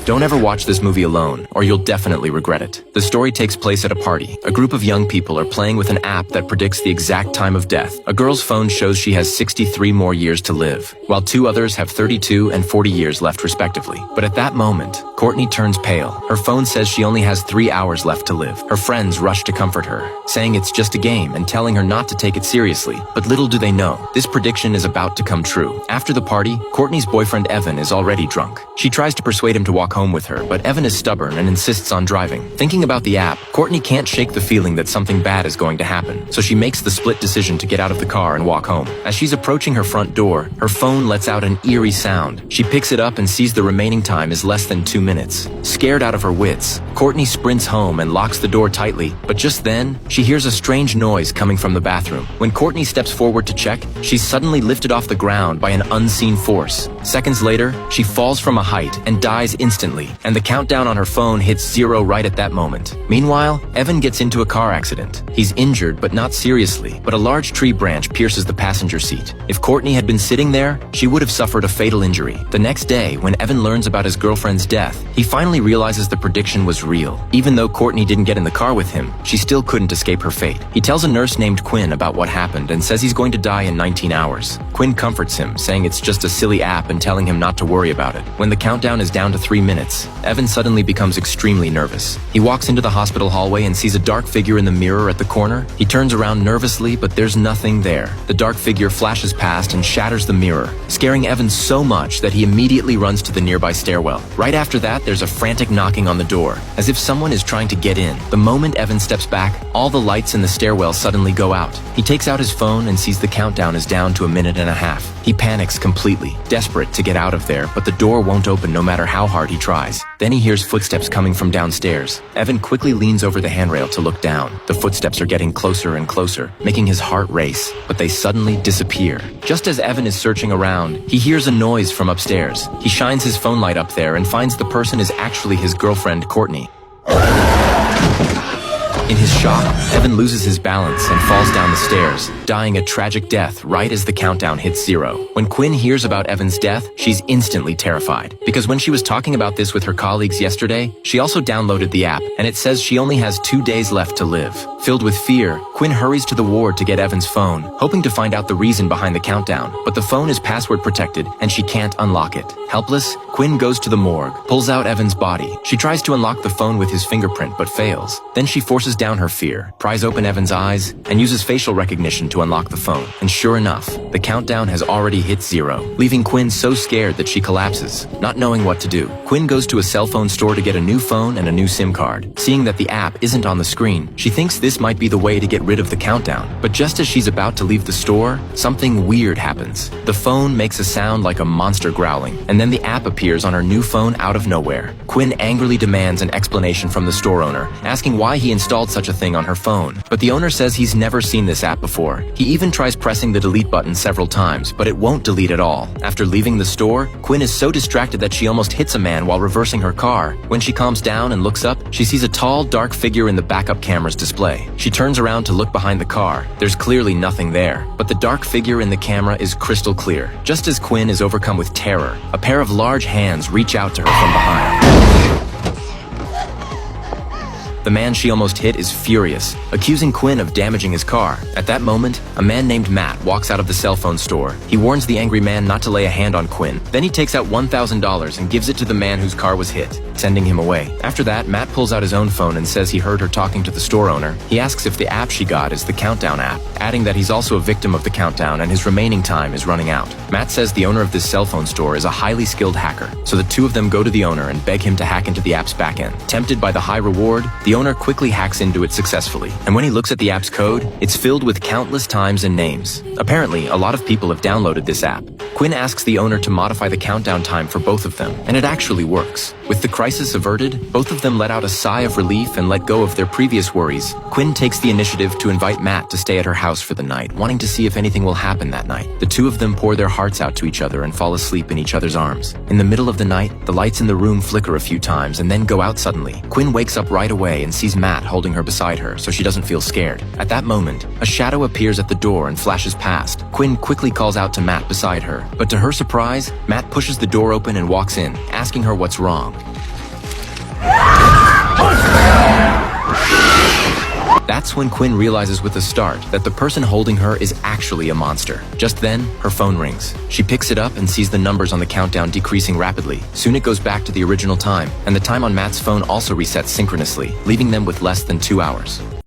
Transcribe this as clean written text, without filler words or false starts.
Don't ever watch this movie alone, or you'll definitely regret it. The story takes place at a party. A group of young people are playing with an app that predicts the exact time of death. A girl's phone shows she has 63 more years to live, while two others have 32 and 40 years left respectively. But at that moment, Courtney turns pale. Her phone says she only has 3 hours left to live. Her friends rush to comfort her, saying it's just a game and telling her not to take it seriously. But little do they know, this prediction is about to come true. After the party, Courtney's boyfriend Evan is already drunk. She tries to persuade him to walk home with her, but Evan is stubborn and insists on driving. Thinking about the app, Courtney can't shake the feeling that something bad is going to happen, so she makes the split decision to get out of the car and walk home. As she's approaching her front door, her phone lets out an eerie sound. She picks it up and sees the remaining time is less than 2 minutes. Scared out of her wits, Courtney sprints home and locks the door tightly, but just then, she hears a strange noise coming from the bathroom. When Courtney steps forward to check, she's suddenly lifted off the ground by an unseen force. Seconds later, she falls from a height and dies instantly, and the countdown on her phone hits 0 right at that moment. Meanwhile, Evan gets into a car accident. He's injured, but not seriously, but a large tree branch pierces the passenger seat. If Courtney had been sitting there, she would have suffered a fatal injury. The next day, when Evan learns about his girlfriend's death, he finally realizes the prediction was real. Even though Courtney didn't get in the car with him, she still couldn't escape her fate. He tells a nurse named Quinn about what happened and says he's going to die in 19 hours. Quinn comforts him, saying it's just a silly app and telling him not to worry about it. When the countdown is down to 3 minutes, Evan suddenly becomes extremely nervous. He walks into the hospital hallway and sees a dark figure in the mirror at the corner. He turns around nervously, but there's nothing there. The dark figure flashes past and shatters the mirror, scaring Evan so much that he immediately runs to the nearby stairwell. Right after that, there's a frantic knocking on the door, as if someone is trying to get in. The moment Evan steps back, all the lights in the stairwell suddenly go out. He takes out his phone and sees the countdown is down to 1.5 minutes. He panics completely, desperate to get out of there, but the door won't open no matter how hard he tries. Then he hears footsteps coming from downstairs. Evan quickly leans over the handrail to look down. The footsteps are getting closer and closer, making his heart race, but they suddenly disappear. Just as Evan is searching around, he hears a noise from upstairs. He shines his phone light up there and finds the person is actually his girlfriend, Courtney. In his shock, Evan loses his balance and falls down the stairs, dying a tragic death right as the countdown hits 0. When Quinn hears about Evan's death, she's instantly terrified, because when she was talking about this with her colleagues yesterday, she also downloaded the app, and it says she only has 2 days left to live. Filled with fear, Quinn hurries to the ward to get Evan's phone, hoping to find out the reason behind the countdown, but the phone is password protected and she can't unlock it. Helpless, Quinn goes to the morgue, pulls out Evan's body. She tries to unlock the phone with his fingerprint but fails. Then she forces down her fear, pries open Evan's eyes, and uses facial recognition to unlock the phone. And sure enough, the countdown has already hit 0, leaving Quinn so scared that she collapses. Not knowing what to do, Quinn goes to a cell phone store to get a new phone and a new SIM card. Seeing that the app isn't on the screen, she thinks this might be the way to get rid of the countdown. But just as she's about to leave the store, something weird happens. The phone makes a sound like a monster growling, and then the app appears on her new phone out of nowhere. Quinn angrily demands an explanation from the store owner, asking why he installed such a thing on her phone. But the owner says he's never seen this app before. He even tries pressing the delete button several times, but it won't delete at all. After leaving the store, Quinn is so distracted that she almost hits a man while reversing her car. When she calms down and looks up, she sees a tall, dark figure in the backup camera's display. She turns around to look behind the car. There's clearly nothing there, but the dark figure in the camera is crystal clear. Just as Quinn is overcome with terror, a pair of large hands reach out to her from behind. The man she almost hit is furious, accusing Quinn of damaging his car. At that moment, a man named Matt walks out of the cell phone store. He warns the angry man not to lay a hand on Quinn. Then he takes out $1,000 and gives it to the man whose car was hit, sending him away. After that, Matt pulls out his own phone and says he heard her talking to the store owner. He asks if the app she got is the Countdown app, adding that he's also a victim of the countdown and his remaining time is running out. Matt says the owner of this cell phone store is a highly skilled hacker, so the two of them go to the owner and beg him to hack into the app's backend. Tempted by the high reward, the owner quickly hacks into it successfully, and when he looks at the app's code, it's filled with countless times and names. Apparently, a lot of people have downloaded this app. Quinn asks the owner to modify the countdown time for both of them, and it actually works. With the crisis averted, both of them let out a sigh of relief and let go of their previous worries. Quinn takes the initiative to invite Matt to stay at her house for the night, wanting to see if anything will happen that night. The two of them pour their hearts out to each other and fall asleep in each other's arms. In the middle of the night, the lights in the room flicker a few times and then go out suddenly. Quinn wakes up right away and sees Matt holding her beside her so she doesn't feel scared. At that moment, a shadow appears at the door and flashes past. Quinn quickly calls out to Matt beside her, but to her surprise, Matt pushes the door open and walks in, asking her what's wrong. That's when Quinn realizes with a start that the person holding her is actually a monster. Just then, her phone rings. She picks it up and sees the numbers on the countdown decreasing rapidly. Soon it goes back to the original time, and the time on Matt's phone also resets synchronously, leaving them with less than 2 hours.